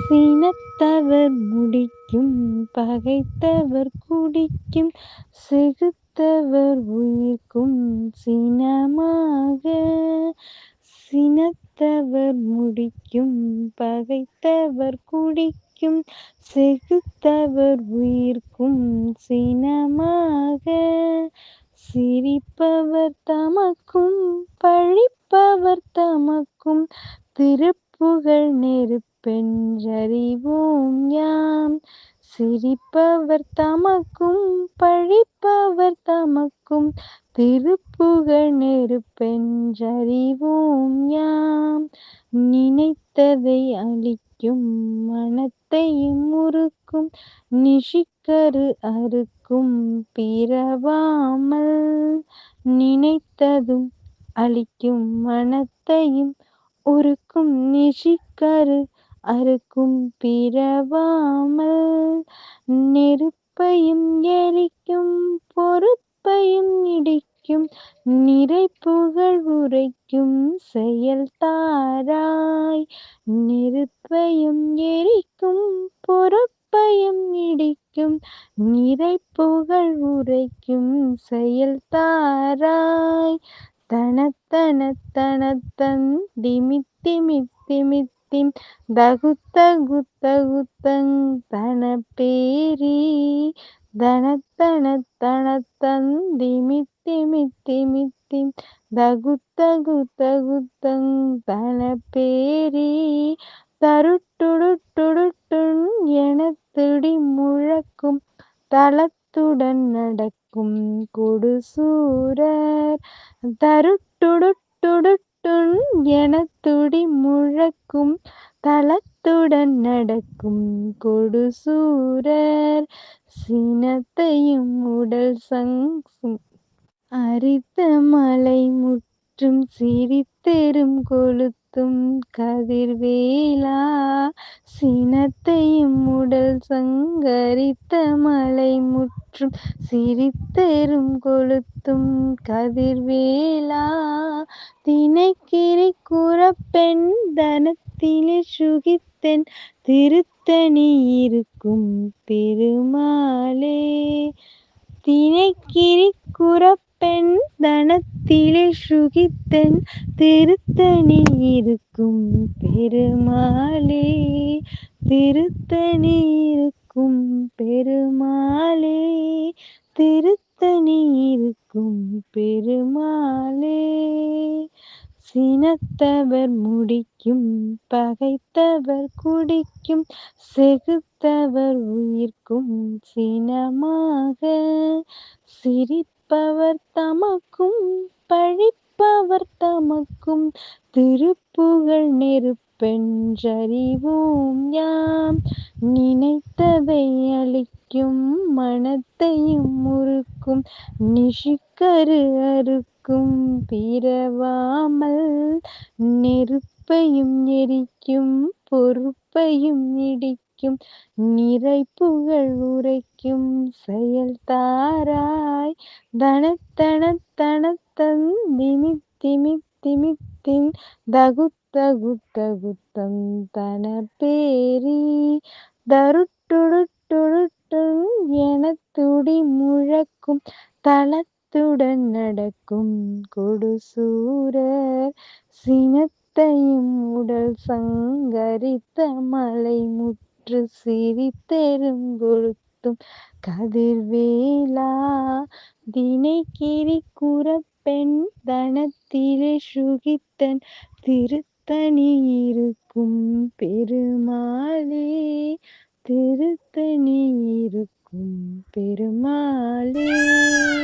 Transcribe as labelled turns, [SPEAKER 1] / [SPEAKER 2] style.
[SPEAKER 1] சினத்தவர் முடிக்கும் பகைத்தவர் குடிக்கும் செகுத்தவர் உயிர்க்கும் சினமாக. சினத்தவர் முடிக்கும் பகைத்தவர் குடிக்கும் செகுத்தவர் உயிர்க்கும் சினமாக. சிரிப்பவர் தமக்கும் பழிப்பவர் தமக்கும் திருப்புகழ் நெருப்பென்றறிவோம் யாம். சிரிப்பவர் தமக்கும் பழிப்பவர் தமக்கும் திருப்புகழ் நெருப்பென்றறிவோம் யாம். நினைத்ததை அழிக்கும் மனத்தையும் முறுக்கும் நிஷிக்கரு அறுக்கும் பிறவாமல். நினைத்ததும் அழிக்கும் மனத்தையும் உருக்கும் நிஷிக்கரு அறுக்கும் பிறவாமல். நெருப்பையும் எரிக்கும் பொறுப்பையும் இடிக்கும் நிறைப்புகழ் உரைக்கும் செயல் தாராய். நெருப்பையும் எரிக்கும் பொறுப்பையும் இடிக்கும் நிறைப்புகழ் உரைக்கும் செயல் தாராய். தனத்தன தனத்தன் திமித்திமித்திமித்திம் தகுத்தகுத்தகுத்தங் தனப்பேரி. தனத்தன தனத்தன் திமித்திமித்திமித்திம் தகுத்தகுத்தகுத்தங் தனப்பேரி. தருட்டுடுட்டுடுட்டுன் எனத்துடி முழக்கும் தளத்துடன் நடக்கும் கொடுசூரர். தருட்டுடுட்டுடுட்டுன் எனத்துடி முழக்கும் தளத்துடன் நடக்கும் கொடுசூரர். சினத்தையும் உடல் சங்கும் அரித்த மலை முற்றும் சிரித்தெரும் கொளுத்தும் கதிர்வேலா. சினத்தையும் உடல் சங்கரித்த மலை முற்றும் சிரித்தெரும் கொளுத்தும் கதிர்வேலா. தினைக்கிரி குறப்பெண் தனத்திலே சுகித்தென் திருத்தணி இருக்கும் பெருமாளே. தினைக்கிரி குறப்பெண் தனத்திலே சுகித்தென் திருத்தணி இருக்கும் பெருமாளே. திருத்தணி இருக்கும் பெருமாளே. திருத்தணி இருக்கும் பெருமாளே. சினத்தவர் முடிக்கும் பகைத்தவர் குடிக்கும் செகுத்தவர் உயிர்க்கும் சினமாக. சிரிப்பவர் தமக்கும் பழிப்பவர் தமக்கும் திருப்புகழ் நெருப்பென்றறிவோம் யாம். நினைத்ததை அழிக்கும் மனத்தையும் முறுக்கும் நிஷிக்கரு அறுக்கும் பிறவாமல். நெருப்பையும் எரிக்கும் பொறுப்பையும் இடிக்கும் நிறைப்புகழ் உரைக்கும் செயல் தாராய். தனத்தன தனத்தன் திமித்திமித்திமித்தின் தகுத்தகுத்தகுத்தம் தனப்பேரி. தருட்டுடுட்டுடுட்டுன் எனத்துடி முழக்கும் தளத்துடன் நடக்கும் கொடுசூரர். சினத்தையும் உடல் சங்கரித்த மலை முற்று சிரித்தெரும் கொளுத்தும் கதிர்வேலா. தினைக்கிரி குறப்பெண் தனத்திலே சுகித்தன் திருத்தணி இருக்கும் பெருமாளே. திருத்தணி இருக்கும் பெருமாளே.